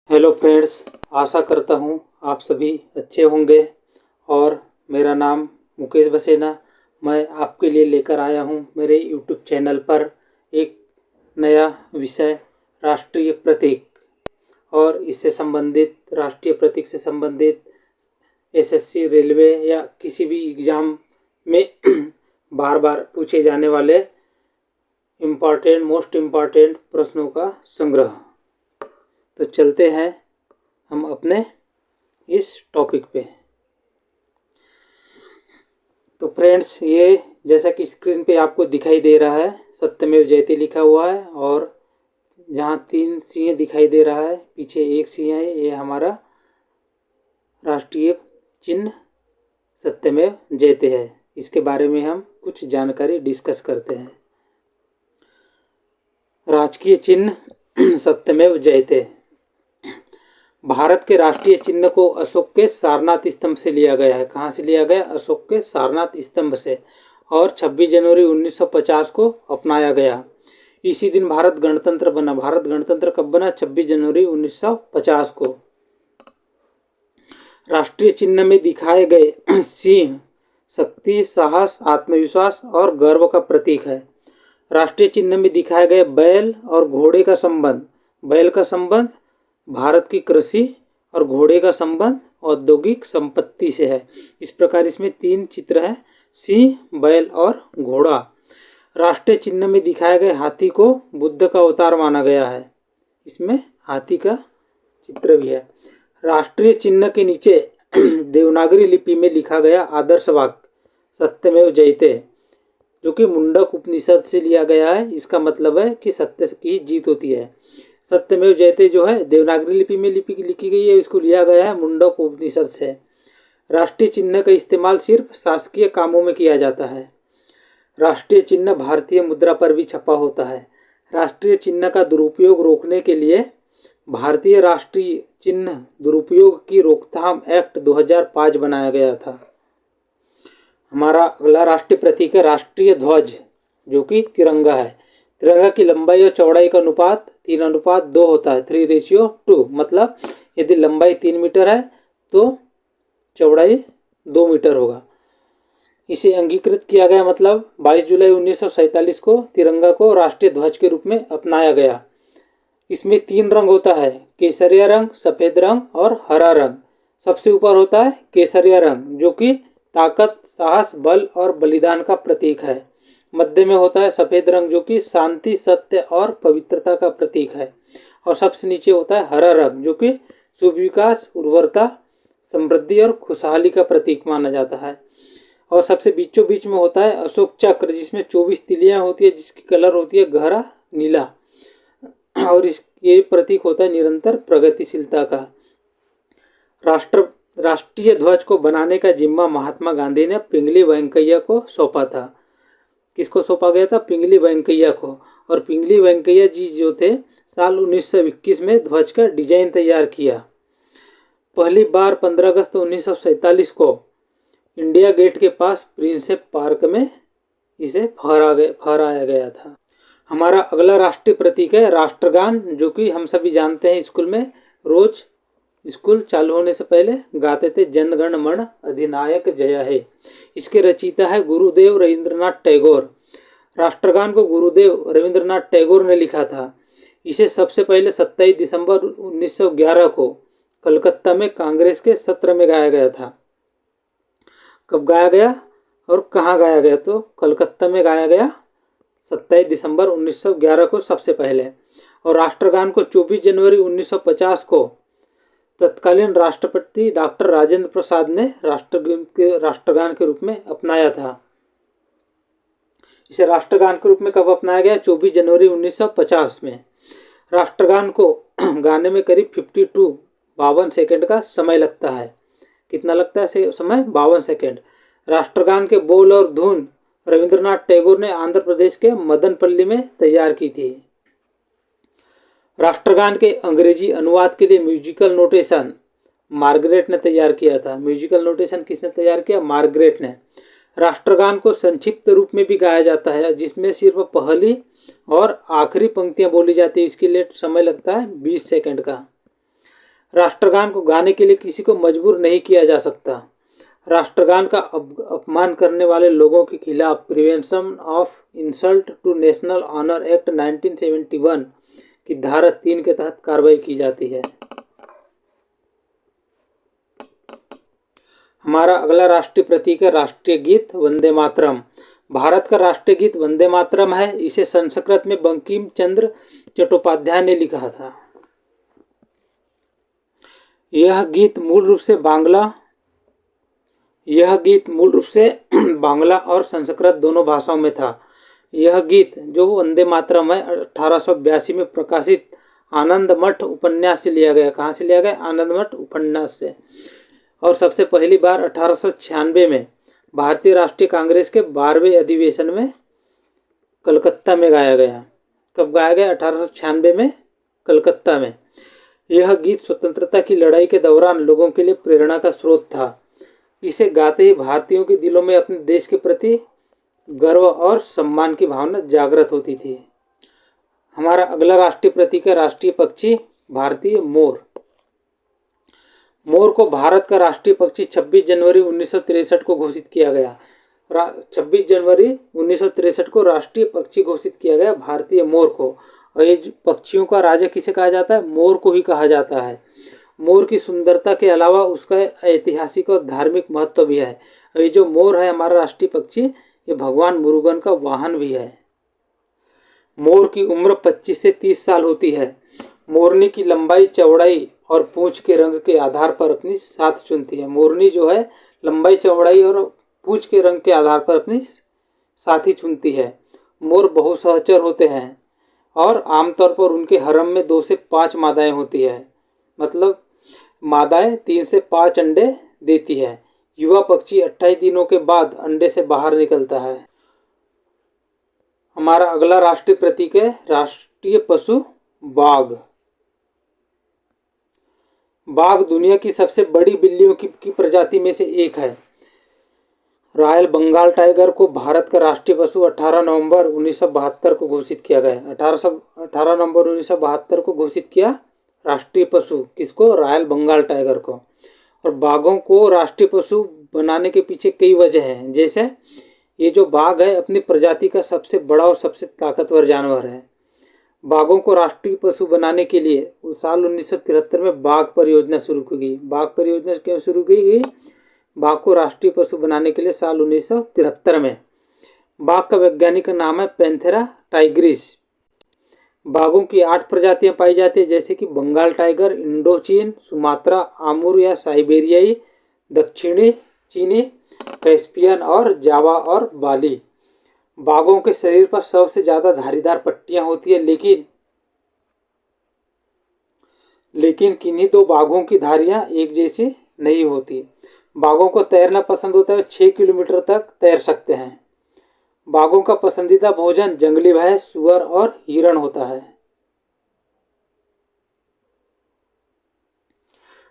Hello friends, आशा करता हूँ आप सभी अच्छे होंगे। और मेरा नाम मुकेश बसेना। मैं आपके लिए लेकर आया हूँ मेरे यूट्यूब चैनल पर एक नया विषय, राष्ट्रीय प्रतीक। और इससे संबंधित, राष्ट्रीय प्रतीक से संबंधित एसएससी, रेलवे या किसी भी एग्ज़ाम में बार बार पूछे जाने वाले मोस्ट इम्पॉर्टेंट प्रश्नों का संग्रह। तो चलते हैं हम अपने इस टॉपिक पे। तो फ्रेंड्स, ये जैसा कि स्क्रीन पे आपको दिखाई दे रहा है, सत्यमेव जयते लिखा हुआ है। और जहाँ 3 सिंह दिखाई दे रहा है, पीछे 1 सिंह है। ये हमारा राष्ट्रीय चिन्ह सत्यमेव जयते है। इसके बारे में हम कुछ जानकारी डिस्कस करते हैं। राजकीय चिन्ह सत्यमेव जयते। भारत के राष्ट्रीय चिन्ह को अशोक के सारनाथ स्तंभ से लिया गया है। कहाँ से लिया गया? अशोक के सारनाथ स्तंभ से। और 26 जनवरी 1950 को अपनाया गया। इसी दिन भारत गणतंत्र बना। भारत गणतंत्र कब बना? 26 जनवरी 1950 को। राष्ट्रीय चिन्ह में दिखाए गए सिंह शक्ति, साहस, आत्मविश्वास और गर्व का प्रतीक है। राष्ट्रीय चिन्ह में दिखाए गए बैल और घोड़े का संबंध, बैल का संबंध भारत की कृषि और घोड़े का संबंध औद्योगिक संपत्ति से है। इस प्रकार इसमें 3 चित्र हैं, सिंह, बैल और घोड़ा। राष्ट्रीय चिन्ह में दिखाए गए हाथी को बुद्ध का अवतार माना गया है। इसमें हाथी का चित्र भी है। राष्ट्रीय चिन्ह के नीचे देवनागरी लिपि में लिखा गया आदर्श वाक्य सत्यमेव जयते, जो कि मुंडक उपनिषद से लिया गया है। इसका मतलब है कि सत्य की जीत होती है। सत्यमेव जयते जो है देवनागरी लिपि में लिखी गई है, इसको लिया गया है मुंडक उपनिषद से। राष्ट्रीय चिन्ह का इस्तेमाल सिर्फ शासकीय कामों में किया जाता है। राष्ट्रीय चिन्ह भारतीय मुद्रा पर भी छपा होता है। राष्ट्रीय चिन्ह का दुरुपयोग रोकने के लिए भारतीय राष्ट्रीय चिन्ह दुरुपयोग की रोकथाम एक्ट 2005 बनाया गया था। हमारा अगला राष्ट्रीय प्रतीक है राष्ट्रीय ध्वज, जो कि तिरंगा है। तिरंगा की लंबाई और चौड़ाई का अनुपात 3:2 होता है, 3:2। मतलब यदि लंबाई 3 मीटर है तो चौड़ाई 2 मीटर होगा। इसे अंगीकृत किया गया, मतलब 22 जुलाई 1947 को तिरंगा को राष्ट्रीय ध्वज के रूप में अपनाया गया। इसमें 3 रंग होता है, केसरिया रंग, सफ़ेद रंग और हरा रंग। सबसे ऊपर होता है केसरिया रंग, जो कि ताकत, साहस, बल और बलिदान का प्रतीक है। मध्य में होता है सफ़ेद रंग, जो कि शांति, सत्य और पवित्रता का प्रतीक है। और सबसे नीचे होता है हरा रंग, जो कि शुभ विकास, उर्वरता, समृद्धि और खुशहाली का प्रतीक माना जाता है। और सबसे बीचों बीच में होता है अशोक चक्र, जिसमें 24 तिलियां होती है, जिसकी कलर होती है गहरा नीला। और ये प्रतीक होता है निरंतर प्रगतिशीलता का। राष्ट्रीय ध्वज को बनाने का जिम्मा महात्मा गांधी ने पिंगली वेंकैया को सौंपा था। किसको सौंपा गया था? पिंगली वेंकैया को। और पिंगली वेंकैया जी जो थे, साल 1921 में ध्वज का डिजाइन तैयार किया। पहली बार 15 अगस्त 1947 को इंडिया गेट के पास प्रिंसेप पार्क में इसे फहराया गया था। हमारा अगला राष्ट्रीय प्रतीक है राष्ट्रगान, जो कि हम सभी जानते हैं, स्कूल में रोज स्कूल चालू होने से पहले गाते थे, जन गण मन अधिनायक जय हे। इसके रचयिता है गुरुदेव रविंद्रनाथ टैगोर। राष्ट्रगान को गुरुदेव रविंद्रनाथ टैगोर ने लिखा था। इसे सबसे पहले 27 दिसंबर 1911 को कलकत्ता में कांग्रेस के सत्र में गाया गया था। कब गाया गया और कहाँ गाया गया? तो कलकत्ता में गाया गया 27 दिसंबर 1911 को सबसे पहले। और राष्ट्रगान को 24 जनवरी 1950 को तत्कालीन राष्ट्रपति डॉक्टर राजेंद्र प्रसाद ने राष्ट्रगान के रूप में अपनाया था। इसे राष्ट्रगान के रूप में कब अपनाया गया? 24 जनवरी 1950 में। राष्ट्रगान को गाने में करीब 52 सेकंड का समय लगता है। कितना लगता है समय? 52 सेकंड। राष्ट्रगान के बोल और धुन रविंद्रनाथ टैगोर ने आंध्र प्रदेश के मदनपल्ली में तैयार की थी। राष्ट्रगान के अंग्रेजी अनुवाद के लिए म्यूजिकल नोटेशन मार्गरेट ने तैयार किया था। म्यूजिकल नोटेशन किसने तैयार किया? मार्गरेट ने। राष्ट्रगान को संक्षिप्त रूप में भी गाया जाता है, जिसमें सिर्फ पहली और आखिरी पंक्तियां बोली जाती है। इसके लिए समय लगता है 20 सेकंड का। राष्ट्रगान को गाने के लिए किसी को मजबूर नहीं किया जा सकता। राष्ट्रगान का अपमान करने वाले लोगों के खिलाफ prevention of insult to national honour act 1971 की धारा 3 के तहत कार्रवाई की जाती है। हमारा अगला राष्ट्रीय प्रतीक है राष्ट्रीय गीत वंदे मातरम। भारत का राष्ट्रीय गीत वंदे मातरम है। इसे संस्कृत में बंकिम चंद्र चट्टोपाध्याय ने लिखा था। यह गीत मूल रूप से बांग्ला और संस्कृत दोनों भाषाओं में था। यह गीत जो वंदे मातरम है 1882 में प्रकाशित आनंद मठ उपन्यास से लिया गया। कहाँ से लिया गया? आनंद मठ उपन्यास से। और सबसे पहली बार 1896 में भारतीय राष्ट्रीय कांग्रेस के 12वें अधिवेशन में कलकत्ता में गाया गया। कब गाया गया? 1896 में कलकत्ता में। यह गीत स्वतंत्रता की लड़ाई के दौरान लोगों के लिए प्रेरणा का स्रोत था। इसे गाते ही भारतीयों के दिलों में अपने देश के प्रति गर्व और सम्मान की भावना जागृत होती थी। हमारा अगला राष्ट्रीय प्रतीक है राष्ट्रीय पक्षी भारतीय मोर। मोर को भारत का राष्ट्रीय पक्षी 26 जनवरी 1963 को घोषित किया गया। 26 जनवरी 1963 को राष्ट्रीय पक्षी घोषित किया गया भारतीय मोर को। और ये पक्षियों का राजा किसे कहा जाता है? मोर को ही कहा जाता है। मोर की सुंदरता के अलावा उसका ऐतिहासिक और धार्मिक महत्व भी है। और ये जो मोर है हमारा राष्ट्रीय पक्षी, ये भगवान मुरुगन का वाहन भी है। मोर की उम्र 25 से 30 साल होती है। मोरनी की लंबाई, चौड़ाई और पूंछ के रंग के आधार पर अपनी साथ चुनती है। मोरनी जो है लंबाई, चौड़ाई और पूंछ के रंग के आधार पर अपनी साथी चुनती है। मोर बहुसहचर होते हैं और आमतौर पर उनके हरम में 2 से 5 मादाएं होती है। मतलब मादाएं 3 से 5 अंडे देती है। युवा पक्षी 28 दिनों के बाद अंडे से बाहर निकलता है। हमारा अगला राष्ट्रीय प्रतीक है राष्ट्रीय पशु बाघ। बाघ दुनिया की सबसे बड़ी बिल्लियों की प्रजाति में से एक है। रॉयल बंगाल टाइगर को भारत का राष्ट्रीय पशु 18 नवंबर 1972 को घोषित किया गया। 18 नवंबर 1972 को घोषित किया राष्ट्रीय पशु किसको? रॉयल बंगाल टाइगर को। और बाघों को राष्ट्रीय पशु बनाने के पीछे कई वजह हैं। जैसे ये जो बाघ है अपनी प्रजाति का सबसे बड़ा और सबसे ताकतवर जानवर है। बाघों को राष्ट्रीय पशु बनाने के लिए साल 1973 में बाघ परियोजना शुरू की गई। बाघ परियोजना क्यों शुरू की गई? बाघ को राष्ट्रीय पशु बनाने के लिए साल 1973 में। बाघ का वैज्ञानिक नाम है पैंथेरा टाइग्रिस। बाघों की 8 प्रजातियां पाई जाती है, जैसे कि Bengal tiger, Indochina, Sumatra, Amur या साइबेरियाई, दक्षिणी चीनी, कैस्पियन और जावा और बाली। बाघों के शरीर पर सबसे ज्यादा धारीदार पट्टियां होती है, लेकिन किन्हीं 2 बाघों की धारियां एक जैसी नहीं होती। बाघों को तैरना पसंद होता है, 6 किलोमीटर तक तैर सकते हैं। बाघों का पसंदीदा भोजन जंगली भैंस, सुअर और हिरण होता है।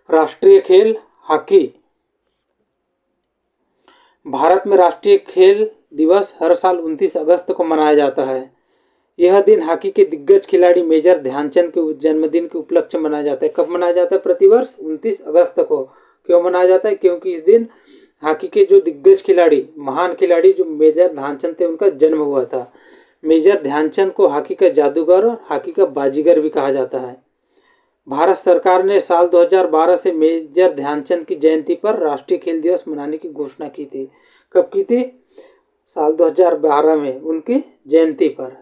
राष्ट्रीय खेल हॉकी। भारत में राष्ट्रीय खेल दिवस हर साल 29 अगस्त को मनाया जाता है। यह दिन हॉकी के दिग्गज खिलाड़ी मेजर ध्यानचंद के जन्मदिन के उपलक्ष्य में मनाया जाता है। कब मनाया जाता है? प्रतिवर्ष 29 अगस्त को। क्यों मनाया जाता है? क्योंकि इस दिन हॉकी के जो दिग्गज खिलाड़ी, महान खिलाड़ी जो मेजर ध्यानचंद थे, उनका जन्म हुआ था। मेजर ध्यानचंद को हॉकी का जादूगर और हॉकी का बाजीगर भी कहा जाता है। भारत सरकार ने साल 2012 से मेजर ध्यानचंद की जयंती पर राष्ट्रीय खेल दिवस मनाने की घोषणा की थी। कब की थी? साल 2012 में उनकी जयंती पर।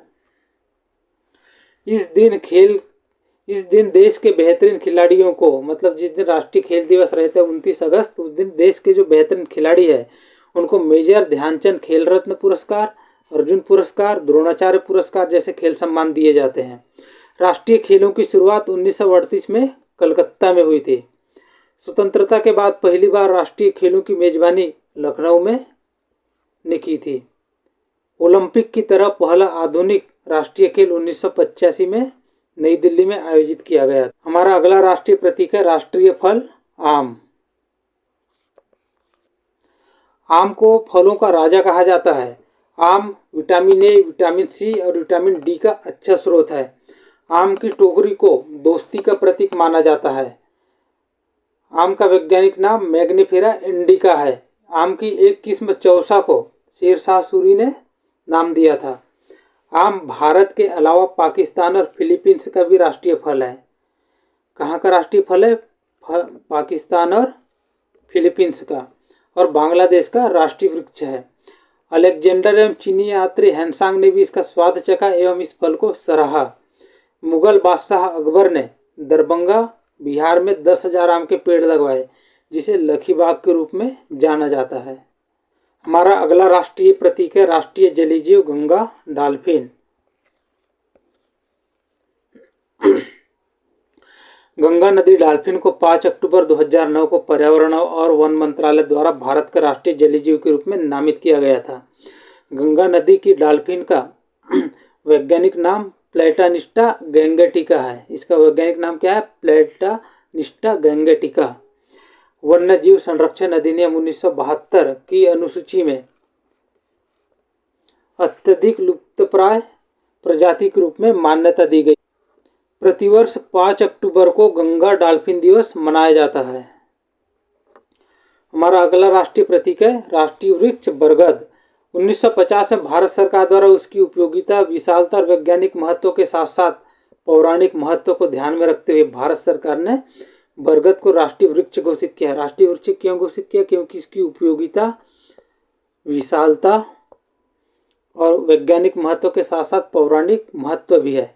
इस दिन देश के बेहतरीन खिलाड़ियों को, मतलब जिस दिन राष्ट्रीय खेल दिवस रहता है 29 अगस्त, उस दिन देश के जो बेहतरीन खिलाड़ी है उनको मेजर ध्यानचंद खेल रत्न पुरस्कार, अर्जुन पुरस्कार, द्रोणाचार्य पुरस्कार जैसे खेल सम्मान दिए जाते हैं। राष्ट्रीय खेलों की शुरुआत 1938 में कलकत्ता में हुई थी। स्वतंत्रता के बाद पहली बार राष्ट्रीय खेलों की मेजबानी लखनऊ में ने की थी। ओलंपिक की तरह पहला आधुनिक राष्ट्रीय खेल 1985 में नई दिल्ली में आयोजित किया गया। हमारा अगला राष्ट्रीय प्रतीक है राष्ट्रीय फल आम। आम को फलों का राजा कहा जाता है। आम विटामिन ए, विटामिन सी और विटामिन डी का अच्छा स्रोत है। आम की टोकरी को दोस्ती का प्रतीक माना जाता है। आम का वैज्ञानिक नाम मैग्निफेरा इंडिका है। आम की एक किस्म चौसा को शेरशाह सूरी ने नाम दिया था। आम भारत के अलावा पाकिस्तान और फिलीपींस का भी राष्ट्रीय फल है। कहाँ का राष्ट्रीय फल है? पाकिस्तान और फिलीपींस का। और बांग्लादेश का राष्ट्रीय वृक्ष है। अलेक्जेंडर एवं चीनी यात्री हैंसांग ने भी इसका स्वाद चखा एवं इस फल को सराहा। मुगल बादशाह अकबर ने दरभंगा बिहार में 10,000 आम के पेड़ लगवाए, जिसे लखी बाग के रूप में जाना जाता है। हमारा अगला राष्ट्रीय प्रतीक है राष्ट्रीय जलीय गंगा डॉल्फिन। गंगा नदी डॉल्फिन को 5 अक्टूबर 2009 को पर्यावरण और वन मंत्रालय द्वारा भारत का राष्ट्रीय जलीय जीव के रूप में नामित किया गया था। गंगा नदी की डॉल्फिन का वैज्ञानिक नाम प्लेटानिस्टा गैंगेटिका है। इसका वैज्ञानिक नाम क्या है? प्लेटानिस्टा गैंगेटिका। वन्य जीव संरक्षण अधिनियम 1972 की अनुसूची में अत्यधिक लुप्तप्राय प्रजाति के रूप में मान्यता दी गई। प्रतिवर्ष 5 अक्टूबर को गंगा डॉल्फिन दिवस मनाया जाता है। हमारा अगला राष्ट्रीय प्रतीक है राष्ट्रीय वृक्ष बरगद। 1950 में भारत सरकार द्वारा उसकी उपयोगिता, विशालता और वैज्ञानिक महत्व के साथ साथ पौराणिक महत्व को ध्यान में रखते हुए भारत सरकार ने बरगद को राष्ट्रीय वृक्ष घोषित किया। राष्ट्रीय वृक्ष क्यों घोषित किया? क्योंकि इसकी उपयोगिता, विशालता और वैज्ञानिक महत्व के साथ साथ पौराणिक महत्व भी है।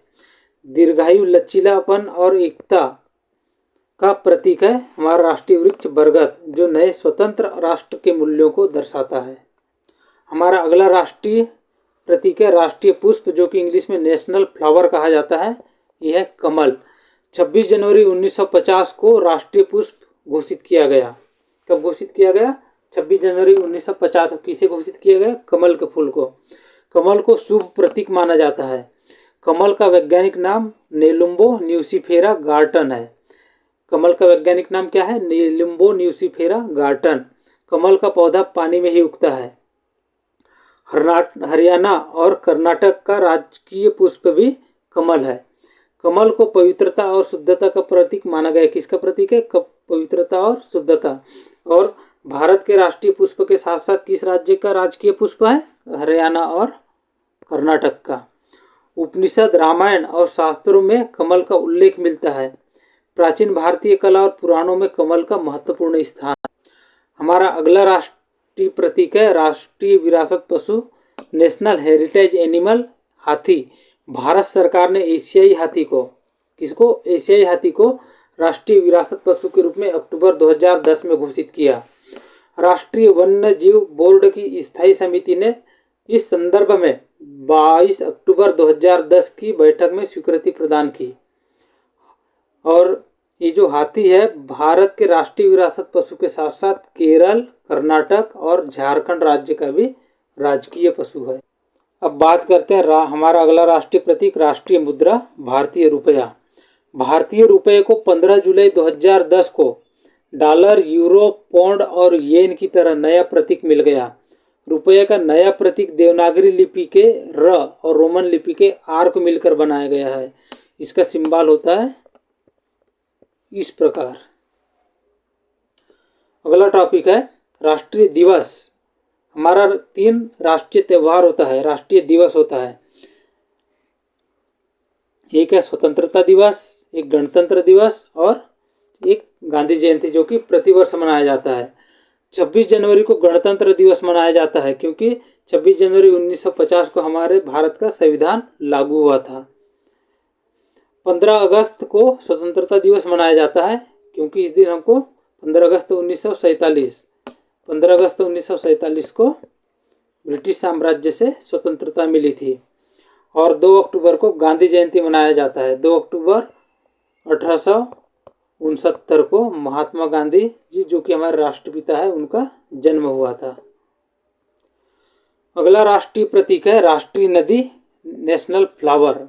दीर्घायु, लचीलापन और एकता का प्रतीक है हमारा राष्ट्रीय वृक्ष बरगद, जो नए स्वतंत्र राष्ट्र के मूल्यों को दर्शाता है। हमारा अगला राष्ट्रीय प्रतीक है राष्ट्रीय पुष्प, जो कि इंग्लिश में नेशनल फ्लावर कहा जाता है। यह है कमल। 26 जनवरी 1950 को राष्ट्रीय पुष्प घोषित किया गया। कब घोषित किया गया? 26 जनवरी 1950। किसे घोषित किया गया? कमल के फूल को। कमल को शुभ प्रतीक माना जाता है। कमल का वैज्ञानिक नाम नेलुम्बो न्यूसिफेरा गार्टन है। कमल का वैज्ञानिक नाम क्या है? नेलुम्बो न्यूसिफेरा गार्टन। कमल का पौधा पानी में ही उगता है। हरियाणा और कर्नाटक का राजकीय पुष्प भी कमल है। कमल को पवित्रता और शुद्धता का प्रतीक माना गया है। किसका प्रतीक है? पवित्रता और शुद्धता। और भारत के राष्ट्रीय पुष्प के साथ साथ किस राज्य का राजकीय पुष्प है? हरियाणा और कर्नाटक का। उपनिषद, रामायण और शास्त्रों में कमल का उल्लेख मिलता है। प्राचीन भारतीय कला और पुराणों में कमल का महत्वपूर्ण स्थान है। हमारा अगला राष्ट्रीय प्रतीक है राष्ट्रीय विरासत पशु, नेशनल हेरिटेज एनिमल, हाथी। भारत सरकार ने एशियाई हाथी को, किसको? एशियाई हाथी को राष्ट्रीय विरासत पशु के रूप में अक्टूबर 2010 में घोषित किया। राष्ट्रीय वन्य जीव बोर्ड की स्थायी समिति ने इस संदर्भ में 22 अक्टूबर 2010 की बैठक में स्वीकृति प्रदान की। और ये जो हाथी है भारत के राष्ट्रीय विरासत पशु के साथ साथ केरल, कर्नाटक और झारखंड राज्य का भी राजकीय पशु है। अब बात करते हैं हमारा अगला राष्ट्रीय प्रतीक राष्ट्रीय मुद्रा भारतीय रुपया। भारतीय रुपये को 15 जुलाई 2010 को डॉलर, यूरो, पौंड और येन की तरह नया प्रतीक मिल गया। रुपये का नया प्रतीक देवनागरी लिपि के र और रोमन लिपि के आर को मिलकर बनाया गया है। इसका सिंबल होता है इस प्रकार। अगला टॉपिक है राष्ट्रीय दिवस। हमारा 3 राष्ट्रीय त्यौहार होता है, राष्ट्रीय दिवस होता है। एक है स्वतंत्रता दिवस, एक गणतंत्र दिवस और एक गांधी जयंती, जो कि प्रतिवर्ष मनाया जाता है। 26 जनवरी को गणतंत्र दिवस मनाया जाता है क्योंकि 26 जनवरी 1950 को हमारे भारत का संविधान लागू हुआ था। 15 अगस्त को स्वतंत्रता दिवस मनाया जाता है क्योंकि इस दिन हमको 15 अगस्त 1947 को ब्रिटिश साम्राज्य से स्वतंत्रता मिली थी। और 2 अक्टूबर को गांधी जयंती मनाया जाता है। 2 अक्टूबर 1869 को महात्मा गांधी जी, जो कि हमारे राष्ट्रपिता है, उनका जन्म हुआ था। अगला राष्ट्रीय प्रतीक है राष्ट्रीय नदी, नेशनल फ्लावर,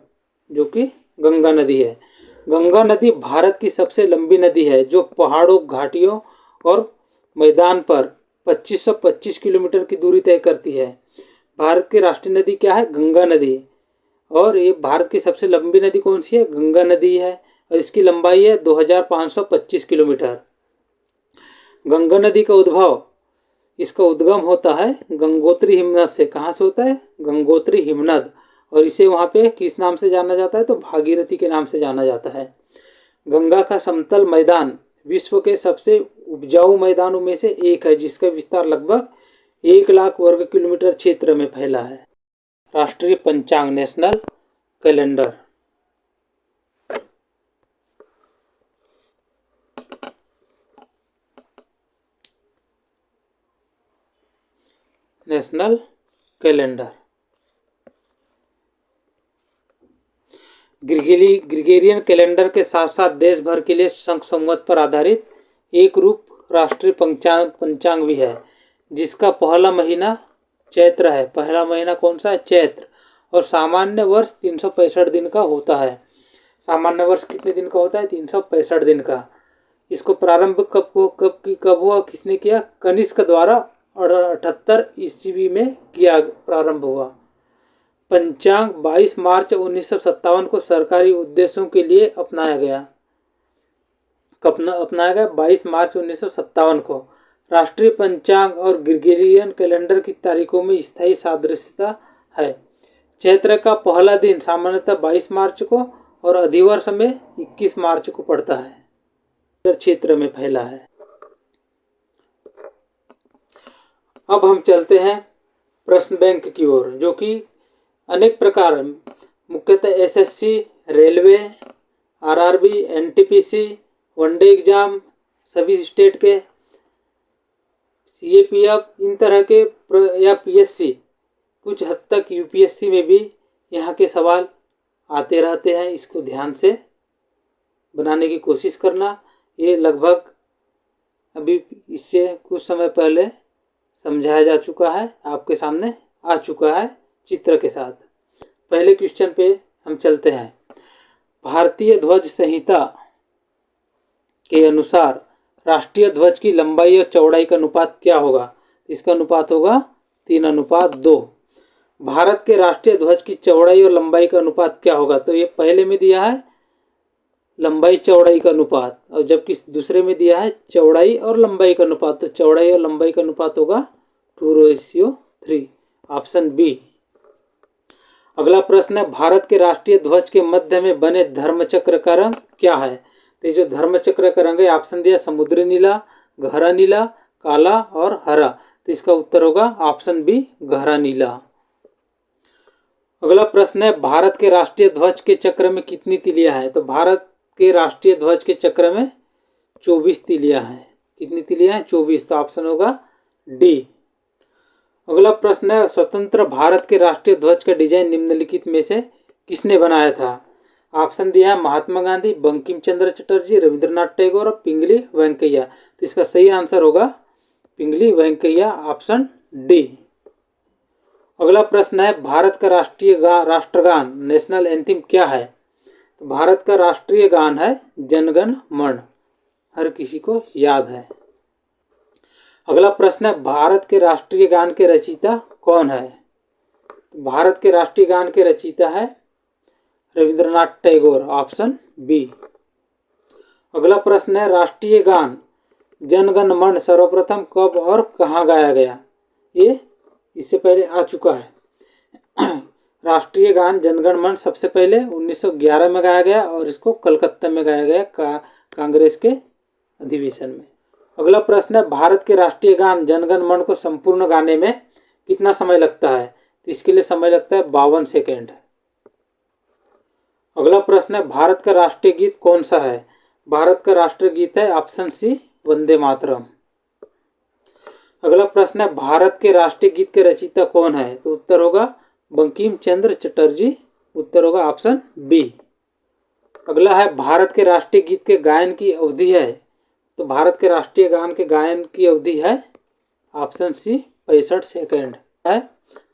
जो कि गंगा नदी है। गंगा नदी भारत की सबसे लंबी नदी है, जो पहाड़ों, घाटियों और मैदान पर 2525 किलोमीटर की दूरी तय करती है। भारत की राष्ट्रीय नदी क्या है? गंगा नदी। और ये भारत की सबसे लंबी नदी कौन सी है? गंगा नदी है। और इसकी लंबाई है 2525 किलोमीटर। गंगा नदी का उद्भव, इसका उद्गम होता है गंगोत्री हिमनद से। कहाँ से होता है? गंगोत्री हिमनद। और इसे वहाँ पे किस नाम से जाना जाता है? तो भागीरथी के नाम से जाना जाता है। गंगा का समतल मैदान विश्व के सबसे उपजाऊ मैदानों में से एक है, जिसका विस्तार लगभग 1 लाख वर्ग किलोमीटर क्षेत्र में फैला है। राष्ट्रीय पंचांग, national calendar. National calendar. Gregorian calendar के साथ साथ देश भर के लिए संघ संवत पर आधारित एक रूप राष्ट्रीय पंचांग भी है, जिसका पहला महीना चैत्र है। पहला महीना कौन सा है? चैत्र। और सामान्य वर्ष 365 दिन का होता है। सामान्य वर्ष कितने दिन का होता है? 365 दिन का। इसको प्रारंभ कब हुआ, किसने किया? कनिष्क द्वारा 78 ईस्वी में किया, प्रारंभ हुआ। पंचांग 22 मार्च 1957 को सरकारी उद्देश्यों के लिए अपनाया गया। कब अपनाया गया? 22 मार्च 1957 को। राष्ट्रीय पंचांग और ग्रिगोरियन कैलेंडर की तारीखों में स्थायी सादृश्यता है। चैत्र का पहला दिन सामान्यतः 22 मार्च को और अधिवर्ष में 21 मार्च को पड़ता है। क्षेत्र में फैला है। अब हम चलते हैं प्रश्न बैंक की ओर, जो कि अनेक प्रकार, मुख्यतः SSC, railway, RRB, NTPC, one day exam, सभी स्टेट के, सीएपीएफ, इन तरह के, या पीएससी, कुछ हद तक यूपीएससी में भी यहाँ के सवाल आते रहते हैं। इसको ध्यान से बनाने की कोशिश करना। ये लगभग अभी इससे कुछ समय पहले समझाया जा चुका है, आपके सामने आ चुका है चित्र के साथ। पहले क्वेश्चन पे हम चलते हैं। भारतीय ध्वज संहिता के अनुसार राष्ट्रीय ध्वज की लंबाई और चौड़ाई का अनुपात क्या होगा? इसका अनुपात होगा 3:2। भारत के राष्ट्रीय ध्वज की चौड़ाई और लंबाई का अनुपात क्या होगा? तो ये पहले में दिया है लंबाई चौड़ाई का अनुपात, और जबकि दूसरे में दिया है चौड़ाई और लंबाई का अनुपात। तो चौड़ाई और लंबाई का अनुपात होगा 2:3, ऑप्शन बी। अगला प्रश्न है, भारत के राष्ट्रीय ध्वज के मध्य में बने धर्मचक्र का रंग क्या है? तो जो धर्मचक्र का रंग है, ऑप्शन दिया समुद्री नीला, गहरा नीला, काला और हरा। तो इसका उत्तर होगा ऑप्शन बी, गहरा नीला। अगला प्रश्न है, भारत के राष्ट्रीय ध्वज के चक्र में कितनी तीलियां हैं? तो भारत के राष्ट्रीय ध्वज के चक्र में 24 तीलियां हैं। कितनी तीलियां हैं? 24। तो ऑप्शन होगा डी। अगला प्रश्न है, स्वतंत्र भारत के राष्ट्रीय ध्वज का डिजाइन निम्नलिखित में से किसने बनाया था? ऑप्शन दिया है महात्मा गांधी, बंकिम चंद्र चटर्जी, रविंद्रनाथ टैगोर और पिंगली वेंकैया। तो इसका सही आंसर होगा पिंगली वेंकैया, ऑप्शन डी। अगला प्रश्न है, भारत का राष्ट्रगान, नेशनल एंथम क्या है? तो भारत का राष्ट्रीय गान है जनगण मन, हर किसी को याद है। अगला प्रश्न है, भारत के राष्ट्रीय गान के रचयिता कौन है? तो भारत के राष्ट्रीय गान के रचयिता है रविंद्रनाथ टैगोर, ऑप्शन बी। अगला प्रश्न है, राष्ट्रीय गान जनगण मन सर्वप्रथम कब और कहाँ गाया गया? ये इससे पहले आ चुका है। राष्ट्रीय गान जनगण मन सबसे पहले 1911 में गाया गया और इसको कलकत्ता में गाया गया कांग्रेस के अधिवेशन में। अगला प्रश्न है, भारत के राष्ट्रीय गान जनगण मन को संपूर्ण गाने में कितना समय लगता है? तो इसके लिए समय लगता है 52 सेकेंड। अगला प्रश्न है, भारत का राष्ट्रीय गीत कौन सा है? भारत का राष्ट्रीय गीत है ऑप्शन सी, वंदे मातरम। अगला प्रश्न है, भारत के राष्ट्रीय गीत के रचयिता कौन है? तो उत्तर होगा बंकिम चंद्र चटर्जी, उत्तर होगा ऑप्शन बी। अगला है, भारत के राष्ट्रीय गीत के गायन की अवधि है? तो भारत के राष्ट्रीय गान के गायन की अवधि है ऑप्शन सी, 65 सेकेंड है।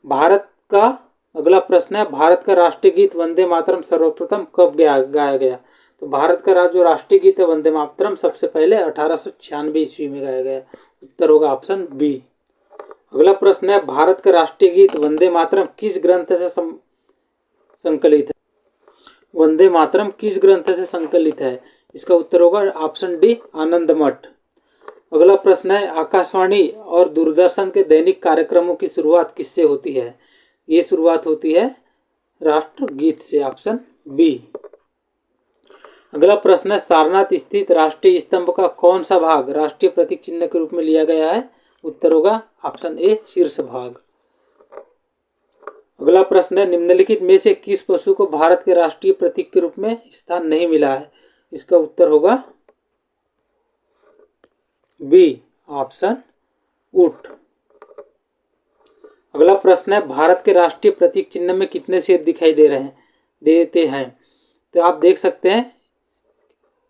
भारत का अगला प्रश्न है, भारत का राष्ट्रीय गीत वंदे मातरम सर्वप्रथम कब गाया गया? तो भारत का जो राष्ट्रीय गीत है वंदे मातरम सबसे पहले 1896 ईस्वी में गाया गया, उत्तर होगा ऑप्शन बी। अगला प्रश्न है, भारत का राष्ट्रीय गीत वंदे मातरम किस ग्रंथ से संकलित है? वंदे मातरम किस ग्रंथ से संकलित है? इसका उत्तर होगा ऑप्शन डी, आनंद मठ। अगला प्रश्न है, आकाशवाणी और दूरदर्शन के दैनिक कार्यक्रमों की शुरुआत किससे होती है? ये शुरुआत होती है राष्ट्रगीत से, ऑप्शन बी। अगला प्रश्न है, सारनाथ स्थित राष्ट्रीय स्तंभ का कौन सा भाग राष्ट्रीय प्रतीक चिन्ह के रूप में लिया गया है? उत्तर होगा ऑप्शन ए, शीर्ष भाग। अगला प्रश्न है, निम्नलिखित में से किस पशु को भारत के राष्ट्रीय प्रतीक के रूप में स्थान नहीं मिला है? इसका उत्तर होगा बी, ऑप्शन ऊंट। अगला प्रश्न है, भारत के राष्ट्रीय प्रतीक चिन्ह में कितने शेर दिखाई देते हैं? तो आप देख सकते हैं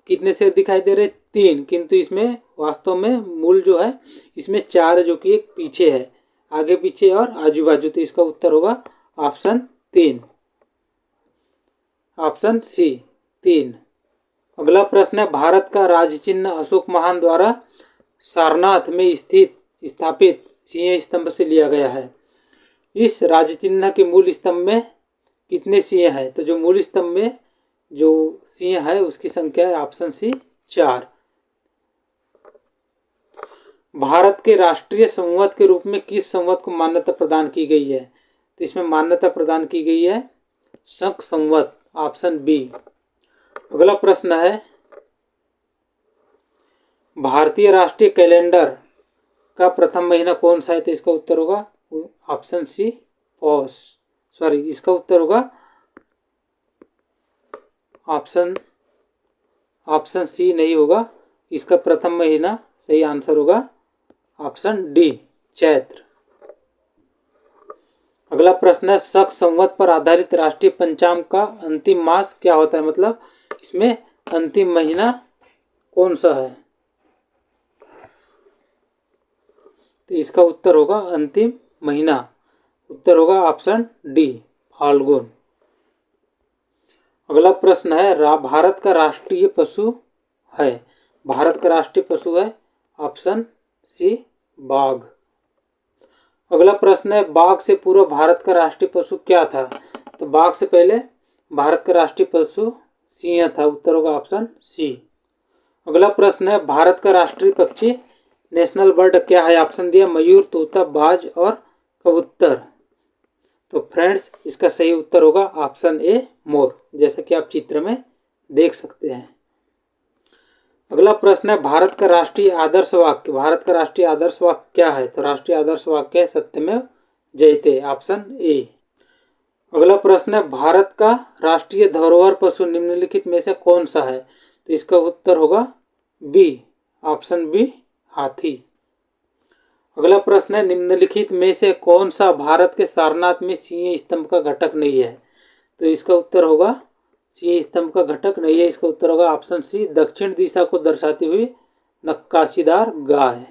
कितने शेर दिखाई दे रहे हैं? 3, किंतु इसमें वास्तव में मूल जो है इसमें 4 है, जो कि एक पीछे है, आगे पीछे और आजू बाजू। तो इसका उत्तर होगा ऑप्शन 3, ऑप्शन सी, 3। अगला प्रश्न है, भारत का राज्य चिन्ह अशोक महान द्वारा सारनाथ में स्थापित सिंह स्तंभ से लिया गया है। इस राज्य चिन्ह के मूल स्तंभ में कितने सिंह है? तो जो मूल स्तंभ में जो सिंह है उसकी संख्या है ऑप्शन सी, 4। भारत के राष्ट्रीय संवत के रूप में किस संवत को मान्यता प्रदान की गई है? तो इसमें मान्यता प्रदान की गई है शक संवत, ऑप्शन बी। अगला प्रश्न है, भारतीय राष्ट्रीय कैलेंडर का प्रथम महीना कौन सा है? तो इसका उत्तर होगा ऑप्शन सी, पौष। इसका उत्तर होगा ऑप्शन सी नहीं होगा, इसका प्रथम महीना सही आंसर होगा ऑप्शन डी, चैत्र। अगला प्रश्न है, शक संवत पर आधारित राष्ट्रीय पंचांग का अंतिम मास क्या होता है? मतलब इसमें अंतिम महीना कौन सा है? तो इसका उत्तर होगा अंतिम महीना, उत्तर होगा ऑप्शन डी, फाल्गुन। अगला प्रश्न है, भारत का राष्ट्रीय पशु है? भारत का राष्ट्रीय पशु है ऑप्शन सी, बाघ। अगला प्रश्न है, बाघ से पूर्व भारत का राष्ट्रीय पशु क्या था? तो बाघ से पहले भारत का राष्ट्रीय पशु सिंह था, उत्तर होगा ऑप्शन सी। अगला प्रश्न है, भारत का राष्ट्रीय पक्षी नेशनल बर्ड क्या है? ऑप्शन दिया मयूर, तोता, बाज और कबूतर। तो फ्रेंड्स इसका सही उत्तर होगा ऑप्शन ए, मोर, जैसा कि आप चित्र में देख सकते हैं। अगला प्रश्न है, भारत का राष्ट्रीय आदर्श वाक्य, भारत का राष्ट्रीय आदर्श वाक्य क्या है? तो राष्ट्रीय आदर्श वाक्य है सत्यमेव जयते, ऑप्शन ए। अगला प्रश्न है, भारत का राष्ट्रीय धरोहर पशु निम्नलिखित में से कौन सा है? तो इसका उत्तर होगा बी, ऑप्शन बी, हाथी। अगला प्रश्न है, निम्नलिखित में से कौन सा भारत के सारनाथ में सिंह स्तंभ का घटक नहीं है? तो इसका उत्तर होगा सिंह स्तंभ का घटक नहीं है, इसका उत्तर होगा ऑप्शन सी, दक्षिण दिशा को दर्शाती हुई नक्काशीदार गाय।